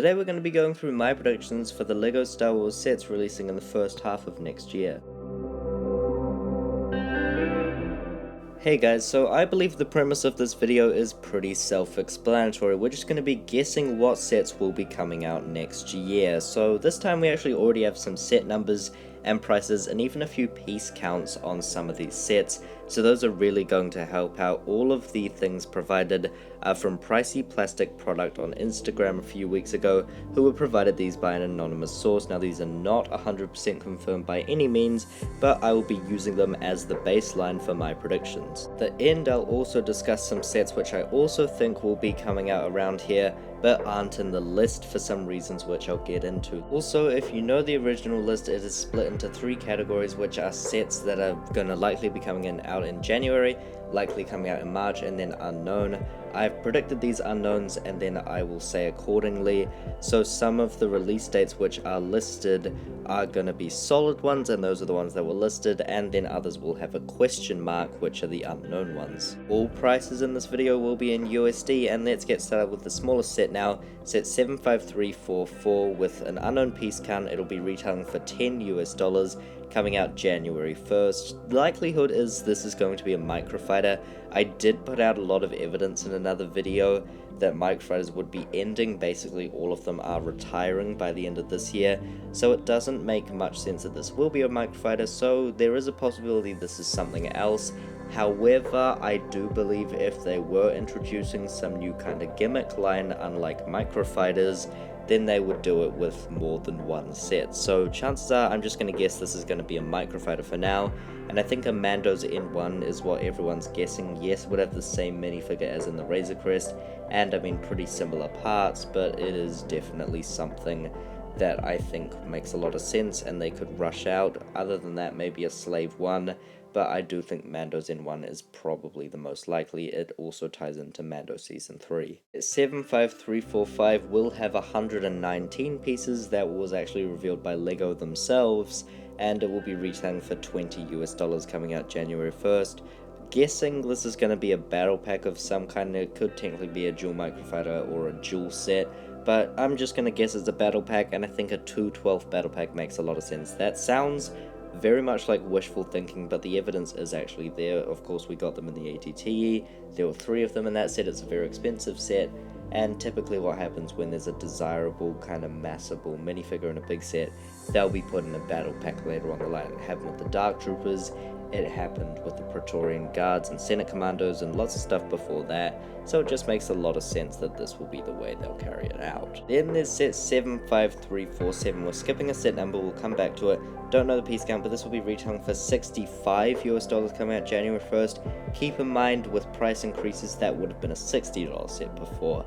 Today we're going to be going through my predictions for the LEGO Star Wars sets releasing in the first half of next year. Hey guys, so I believe the premise of this video is pretty self-explanatory. We're just going to be guessing what sets will be coming out next year. So this time we actually already have some set numbers and prices and even a few piece counts on some of these sets, so those are really going to help out. All of the things provided are from Pricey Plastic Product on Instagram a few weeks ago, who were provided these by an anonymous source. Now these are not 100% confirmed by any means, but I will be using them as the baseline for my predictions. At the end I'll also discuss some sets which I also think will be coming out around here, but aren't in the list for some reasons which I'll get into. Also, if you know the original list, it is split into 3 categories, which are sets that are gonna likely be coming out in January, likely coming out in March, and then unknown. I've predicted these unknowns and then I will say accordingly. So some of the release dates which are listed are going to be solid ones, and those are the ones that were listed, and then others will have a question mark, which are the unknown ones. All prices in this video will be in USD, and let's get started with the smallest set now. Set 75344 with an unknown piece count. It'll be retailing for $10 US, coming out January 1st. Likelihood is this is going to be a microfighter. I did put out a lot of evidence in another video that microfighters would be ending. Basically all of them are retiring by the end of this year, so it doesn't make much sense that this will be a microfighter, so there is a possibility this is something else. However, I do believe if they were introducing some new kind of gimmick line unlike microfighters, then they would do it with more than one set. So chances are I'm just going to guess this is going to be a microfighter for now, and I think a Mando's N1 is what everyone's guessing. Yes, it would have the same minifigure as in the Razor Crest, and I mean pretty similar parts, but it is definitely something that I think makes a lot of sense and they could rush out. Other than that, maybe a Slave 1, but I do think Mando's N1 is probably the most likely. It also ties into Mando Season 3. 75345 will have 119 pieces. That was actually revealed by LEGO themselves, and it will be retailing for $20 US coming out January 1st. Guessing this is going to be a battle pack of some kind. It could technically be a dual microfighter or a dual set, but I'm just going to guess it's a battle pack, and I think a 2/12 battle pack makes a lot of sense. That sounds very much like wishful thinking, but the evidence is actually there. Of course, we got them in the ATTE. There were 3 of them in that set. It's a very expensive set, and typically what happens when there's a desirable kind of massable minifigure in a big set, they'll be put in a battle pack later on the line. It happened with the Dark Troopers, it happened with the Praetorian Guards and Senate Commandos, and lots of stuff before that, so it just makes a lot of sense that this will be the way they'll carry it out. Then there's set 75347. We're skipping a set number, we'll come back to it. Don't know the piece count, but this will be retailing for $65 US coming out January 1st. Keep in mind, with price increases, that would have been a $60 set before.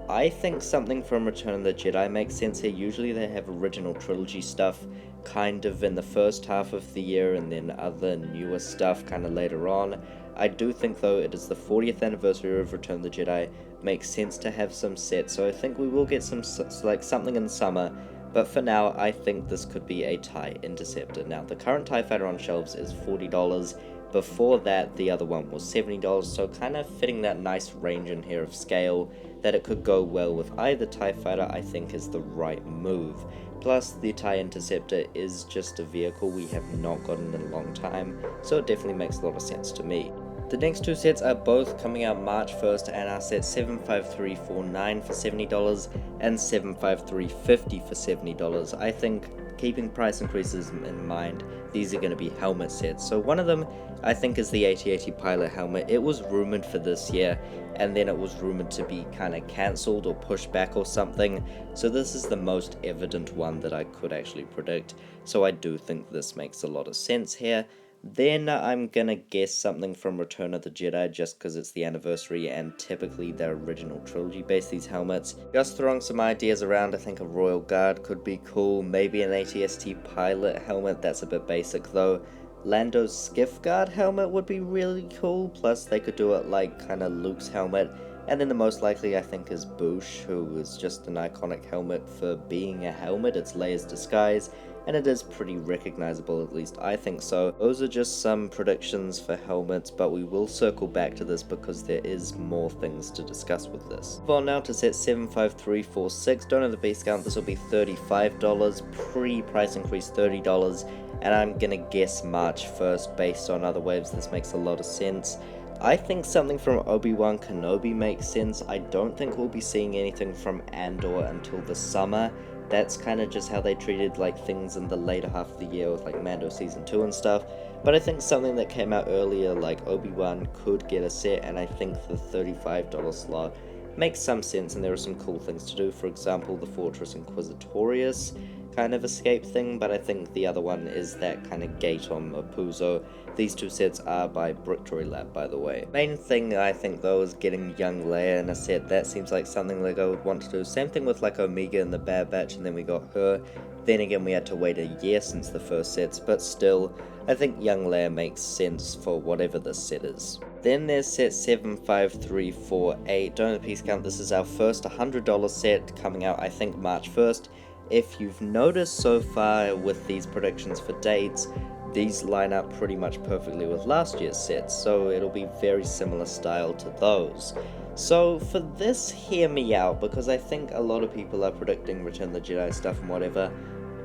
I think something from Return of the Jedi makes sense here. Usually they have original trilogy stuff kind of in the first half of the year, and then other newer stuff kind of later on. I do think though it is the 40th anniversary of Return of the Jedi, makes sense to have some sets, so I think we will get some like something in the summer. But for now, I think this could be a TIE Interceptor. Now, the current TIE Fighter on shelves is $40. Before that, the other one was $70, so kind of fitting that nice range in here of scale that it could go well with either TIE Fighter, I think is the right move. Plus, the TIE Interceptor is just a vehicle we have not gotten in a long time, so it definitely makes a lot of sense to me. The next 2 sets are both coming out March 1st and are set 75349 for $70 and 75350 for $70. I think, keeping price increases in mind, these are going to be helmet sets. So one of them I think is the AT-AT pilot helmet. It was rumored for this year, and then it was rumored to be kind of cancelled or pushed back or something, so this is the most evident one that I could actually predict, so I do think this makes a lot of sense here. Then I'm gonna guess something from Return of the Jedi, just because it's the anniversary and typically their original trilogy based these helmets. Just throwing some ideas around, I think a Royal Guard could be cool, maybe an ATST pilot helmet, that's a bit basic though. Lando's Skiff Guard helmet would be really cool, plus they could do it like kind of Luke's helmet, And then the most likely, I think, is Boosh, who is just an iconic helmet for being a helmet. It's Leia's disguise, and it is pretty recognizable, at least I think so. Those are just some predictions for helmets, but we will circle back to this because there is more things to discuss with this. Move on now to set 75346. Don't know the base count, this will be $35, pre-price increase $30, and I'm gonna guess March 1st based on other waves. This makes a lot of sense. I think something from Obi-Wan Kenobi makes sense. I don't think we'll be seeing anything from Andor until the summer. That's kind of just how they treated like things in the later half of the year with like Mando Season 2 and stuff. But I think something that came out earlier like Obi-Wan could get a set, and I think the $35 slot makes some sense, and there are some cool things to do. For example, the Fortress Inquisitorius kind of escape thing, but I think the other one is that kind of gate on Mapuzo. These two sets are by Bricktory Lab, by the way. Main thing I think though is getting young Leia in a set. That seems like something LEGO would want to do. Same thing with like Omega in the Bad Batch, and then we got her. Then again, we had to wait a year since the first sets, but still, I think young Leia makes sense for whatever this set is. Then there's set 75348. Don't know the piece count, this is our first $100 set coming out, I think, March 1st. If you've noticed so far with these predictions for dates, these line up pretty much perfectly with last year's sets, so it'll be very similar style to those. So for this, hear me out, because I think a lot of people are predicting Return of the Jedi stuff and whatever.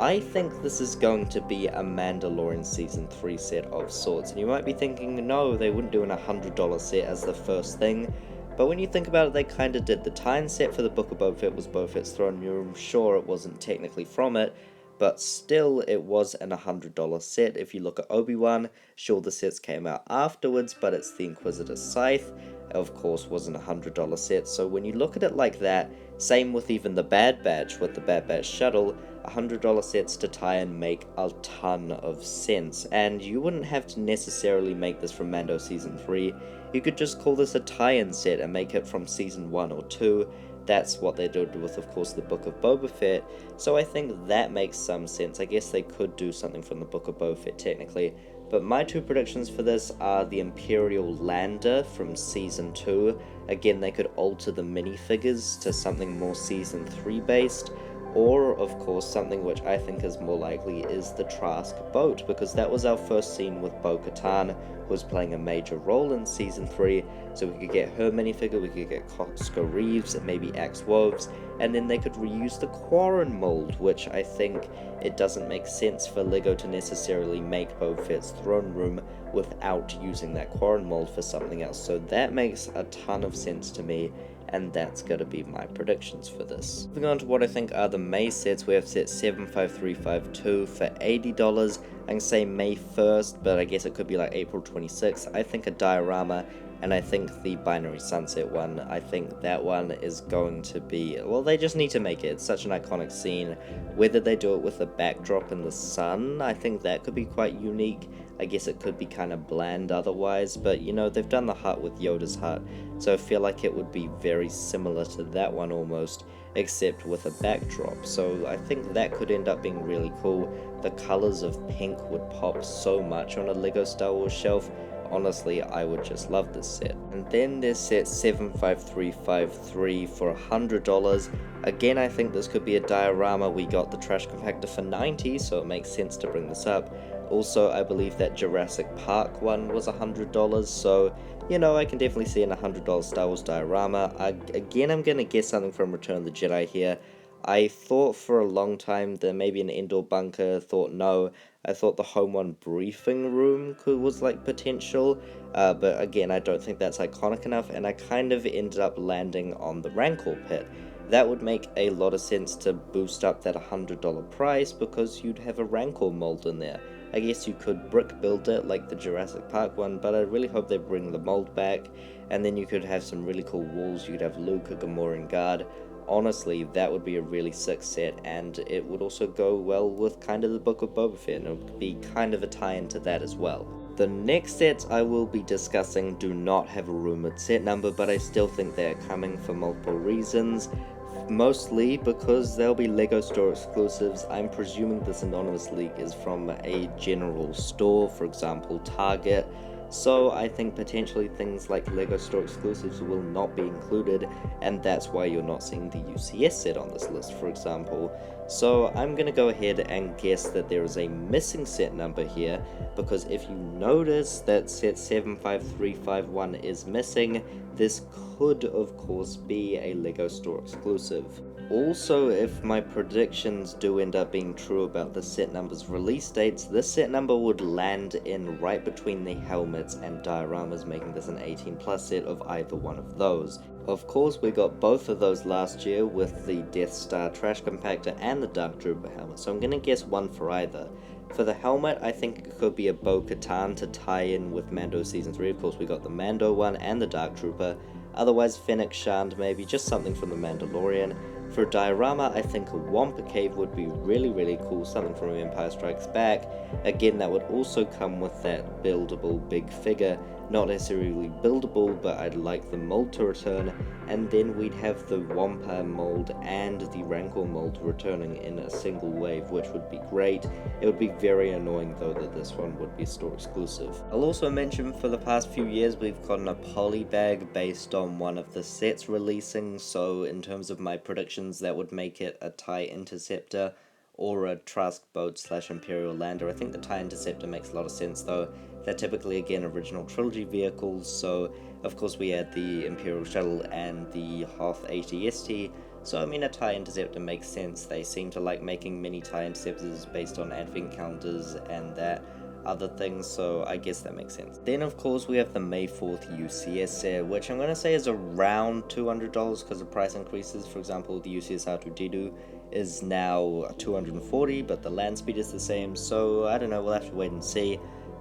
I think this is going to be a Mandalorian Season 3 set of sorts, and you might be thinking, no, they wouldn't do an $100 set as the first thing. But when you think about it, they kinda did. The tie-in set for the Book of Boba Fett was Boba Fett's throne room. Sure, it wasn't technically from it, but still, it was an $100 set. If you look at Obi-Wan, sure, the sets came out afterwards, but it's the Inquisitor's Scythe. Of course, wasn't a $100 set. So when you look at it like that, same with even the Bad Batch with the Bad Batch shuttle, $100 sets to tie in make a ton of sense. And you wouldn't have to necessarily make this from Mando Season 3. You could just call this a tie-in set and make it from Season 1 or 2. That's what they did with, of course, the Book of Boba Fett. So I think that makes some sense. I guess they could do something from the Book of Boba Fett technically. But my two predictions for this are the Imperial Lander from Season 2. Again, they could alter the minifigures to something more Season 3 based. Or, of course, something which I think is more likely is the Trask boat, because that was our first scene with Bo-Katan, who was playing a major role in Season 3, so we could get her minifigure, we could get Costco Reeves, and maybe Axe Woves, and then they could reuse the Quarren mold, which I think it doesn't make sense for LEGO to necessarily make Boba Fett's throne room without using that Quarren mold for something else, so that makes a ton of sense to me. And that's going to be my predictions for this. Moving on to what I think are the May sets, we have set 75352 for $80. I can say May 1st, but I guess it could be like April 26th. I think a diorama, and I think the Binary Sunset one, I think that one is going to be, well, they just need to make it. It's such an iconic scene. Whether they do it with a backdrop in the sun, I think that could be quite unique. I guess it could be kind of bland otherwise, but you know, they've done the hut with Yoda's hut, so I feel like it would be very similar to that one almost, except with a backdrop, so I think that could end up being really cool. The colors of pink would pop so much on a LEGO Star Wars shelf. Honestly, I would just love this set. And then there's set 75353 for $100. Again, I think this could be a diorama. We got the trash compactor for $90, so it makes sense to bring this up. Also, I believe that Jurassic Park one was $100, so, you know, I can definitely see an $100 Star Wars diorama. Again, I'm gonna guess something from Return of the Jedi here. I thought for a long time that maybe an indoor bunker, thought no. I thought the Home One briefing room was like potential, but again, I don't think that's iconic enough, and I kind of ended up landing on the Rancor pit. That would make a lot of sense to boost up that $100 price, because you'd have a Rancor mold in there. I guess you could brick build it like the Jurassic Park one, but I really hope they bring the mold back, and then you could have some really cool walls. You could have Luke, a Gamorrean guard. Honestly, that would be a really sick set, and it would also go well with kind of the Book of Boba Fett, and it would be kind of a tie-in to that as well. The next sets I will be discussing do not have a rumored set number, but I still think they are coming for multiple reasons. Mostly because they'll be LEGO store exclusives. I'm presuming this anonymous leak is from a general store, for example Target. So I think potentially things like LEGO Store exclusives will not be included, and that's why you're not seeing the UCS set on this list, for example. So I'm going to go ahead and guess that there is a missing set number here, because if you notice that set 75351 is missing, this could of course be a LEGO Store exclusive. Also, if my predictions do end up being true about the set number's release dates, this set number would land in right between the helmets and dioramas, making this an 18 plus set of either one of those. Of course, we got both of those last year with the Death Star Trash Compactor and the Dark Trooper helmet, so I'm gonna guess one for either. For the helmet, I think it could be a Bo-Katan to tie in with Mando Season 3. Of course, we got the Mando one and the Dark Trooper. Otherwise, Fennec Shand, maybe just something from the Mandalorian. For a diorama, I think a Wampa Cave would be really cool, something from Empire Strikes Back. Again, that would also come with that buildable big figure, not necessarily buildable, but I'd like the mold to return, and then we'd have the Wampa mold and the Rancor mold returning in a single wave, which would be great. It would be very annoying though that this one would be store exclusive. I'll also mention for the past few years we've gotten a poly bag based on one of the sets releasing, so in terms of my predictions that would make it a TIE Interceptor or a Trask boat / Imperial Lander. I think the TIE Interceptor makes a lot of sense though. They're typically, again, original trilogy vehicles, so of course we had the Imperial Shuttle and the Hoth AT-ST, so I mean a TIE Interceptor makes sense. They seem to like making mini TIE Interceptors based on advent calendars and that other things, so I guess that makes sense. Then of course we have the May 4th UCS set, which I'm going to say is around $200 because the price increases. For example, the UCS R2D2 is now $240, but the land speed is the same, so I don't know, we'll have to wait and see.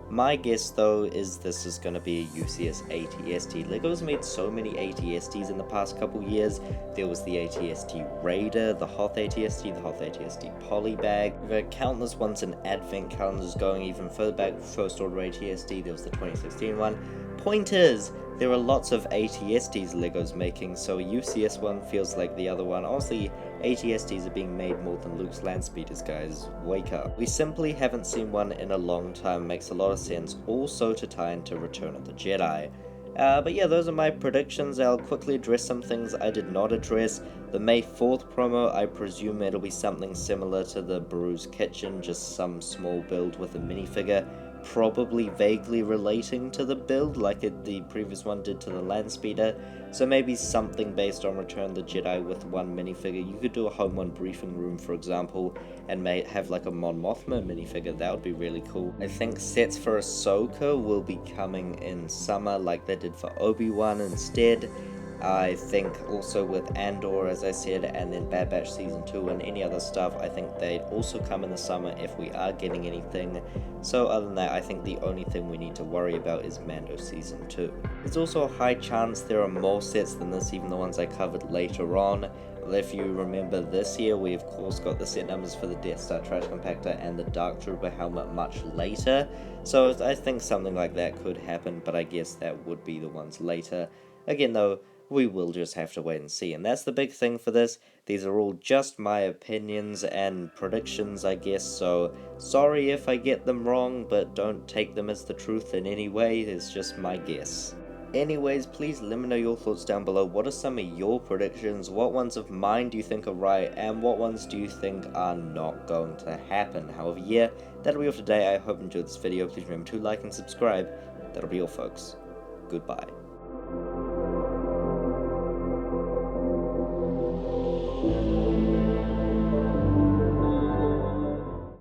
My guess though is this is going to be a UCS AT-ST. LEGO's made so many AT-STs in the past couple years. There was the AT-ST Raider, the Hoth AT-ST, the Hoth AT-ST Polybag. There are countless ones in advent calendars going even further back. First Order AT-ST, there was the 2016 one. Point is, there are lots of AT-STs LEGO's making, so a UCS one feels like the other one. Honestly, AT-STs are being made more than Luke's land speeders, guys. Wake up. We simply haven't seen one in a long time. Makes a lot of sense also to tie into Return of the Jedi. But yeah, those are my predictions. I'll quickly address some things I did not address. The May 4th promo, I presume it'll be something similar to the Baru's Kitchen, just some small build with a minifigure, probably vaguely relating to the build like the previous one did to the Landspeeder. So maybe something based on Return of the Jedi with one minifigure. You could do a Home One briefing room, for example, and may have like a Mon Mothma minifigure. That would be really cool. I think sets for Ahsoka will be coming in summer like they did for Obi-Wan instead. I think also with Andor, as I said, and then Bad Batch Season 2 and any other stuff, I think they'd also come in the summer if we are getting anything. So other than that, I think the only thing we need to worry about is Mando Season 2. There's also a high chance there are more sets than this, even the ones I covered later on. If you remember this year, we of course got the set numbers for the Death Star Trash Compactor and the Dark Trooper helmet much later. So I think something like that could happen, but I guess that would be the ones later. Again though, we will just have to wait and see, and that's the big thing for this. These are all just my opinions and predictions, I guess, so sorry if I get them wrong, but don't take them as the truth in any way. It's just my guess. Anyways, please let me know your thoughts down below. What are some of your predictions? What ones of mine do you think are right, and what ones do you think are not going to happen? However, yeah, that'll be all for today. I hope you enjoyed this video. Please remember to like and subscribe. That'll be all, folks. Goodbye.